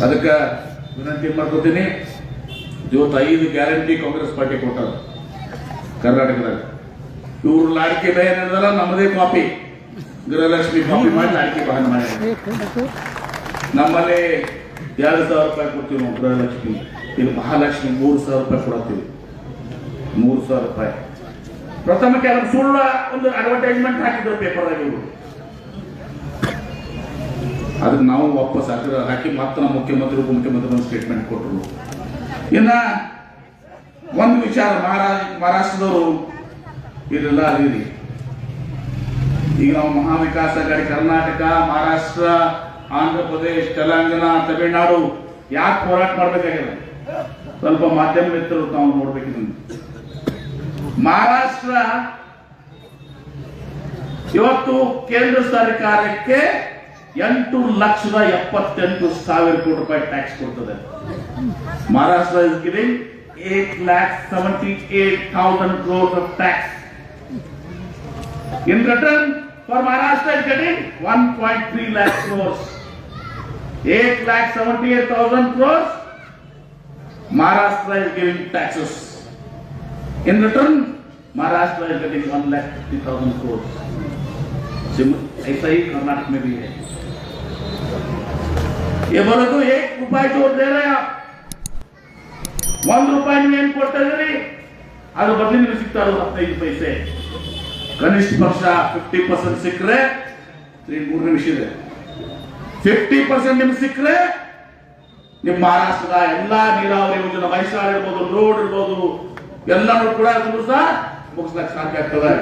ಅದಕ್ಕೆ ವಿನಂತಿ ಮಾಡ್ಕೋತೀನಿ. ಇವತ್ತು 5 ಗ್ಯಾರಂಟಿ ಕಾಂಗ್ರೆಸ್ ಪಾರ್ಟಿ ಕೊಟ್ಟರು ಕರ್ನಾಟಕದಾಗ. ಇವರು ಲಾಡಿಕೆ ಬಹನ್ ಅನ್ನೋದಲ್ಲ, ನಮ್ಮದೇ ಕಾಪಿ, ಗೃಹಲಕ್ಷ್ಮಿ ಕಾಪಿ ಮಾಡಿ ಲಾಡಿಕೆ ಬಹನ್ ಮಾಡಿ. ನಮ್ಮಲ್ಲಿ 2,000 ರೂಪಾಯಿ ಕೊಡ್ತೀವಿ ನಾವು ಗೃಹಲಕ್ಷ್ಮಿ. ಇಲ್ಲಿ ಮಹಾಲಕ್ಷ್ಮಿ 3,000 ರೂಪಾಯಿ ಕೊಡ್ತೀವಿ. 3,000 ರೂಪಾಯಿ ಪ್ರಥಮಕ್ಕೆ ಅವ್ರು ಸುಳ್ಳ ಒಂದು ಅಡ್ವರ್ಟೈಸ್ಮೆಂಟ್ ಹಾಕಿದ್ರು ಪೇಪರ್ದಾಗ. ಇವರು ಅದಕ್ಕೆ ನಾವು ವಾಪಸ್ ಹಾಕಿ ಮಾತ್ರ ಮುಖ್ಯಮಂತ್ರಿ ಉಪಮುಖ್ಯಮಂತ್ರಿ ಸ್ಟೇಟ್ಮೆಂಟ್ ಕೊಟ್ಟರು. ಇನ್ನ ಒಂದು ವಿಚಾರ, ಮಹಾರಾಷ್ಟ್ರದವರು ಇಲ್ಲೆಲ್ಲ ಅದೀರಿ. ಈಗ ನಾವು ಮಹಾವಿಕಾಸ ಅಘಾಡಿ ಕರ್ನಾಟಕ, ಮಹಾರಾಷ್ಟ್ರ, ಆಂಧ್ರ ಪ್ರದೇಶ, ತೆಲಂಗಾಣ, ತಮಿಳುನಾಡು ಯಾಕೆ ಹೋರಾಟ ಮಾಡಬೇಕಾಗಿದೆ? ಸ್ವಲ್ಪ ಮಾಧ್ಯಮ ಮಿತ್ರರು ನಾವು ನೋಡ್ಬೇಕಿದೆ. ಮಹಾರಾಷ್ಟ್ರ ಇವತ್ತು ಕೇಂದ್ರ ಸರ್ಕಾರಕ್ಕೆ 8,78,000 ಕೋಟಿ ರೂಪಾಯಿ ಟ್ಯಾಕ್ಸ್ ಕೊಡ್ತದೆ. Maharashtra is giving 8,78,000 crores of tax. In return, for Maharashtra is getting 1.3 lakh crores. 8,78,000 crores Maharashtra is giving taxes. In return, Maharashtra is getting 1,50,000 crores. ऐसा ही कर्नाटक में भी है. ये बोलो तो 1 रुपये जो दे रहे आप, 1 रुपये ನೀವು ಏನು ಕೊಡ್ತಾ ಇದ್ದೀರಿ, ಅದು ಬದಲಿ ನಿಮಗೆ ಸಿಗ್ತಾ ಇರೋದು 15 ಪೈಸೆ. ಕನಿಷ್ಠ ಪಕ್ಷ 50% ಸಿಕ್ಕರೆ, 3 ನಿಮಿಷ ಇದೆ, 50% ನಿಮ್ಗೆ ಸಿಕ್ಕರೆ ನಿಮ್ಮ ಮಹಾರಾಷ್ಟ್ರದ ಎಲ್ಲಾ ನೀರಾವರಿ ಯೋಜನೆ, ಮೈಸಾಳ ಇರ್ಬೋದು, ರೋಡ್ ಇರ್ಬೋದು, ಎಲ್ಲರೂ ಕೂಡ ಮುಗಿಸ್ಲಕ್ಕೆ ಸಾಧ್ಯ ಆಗ್ತದೆ.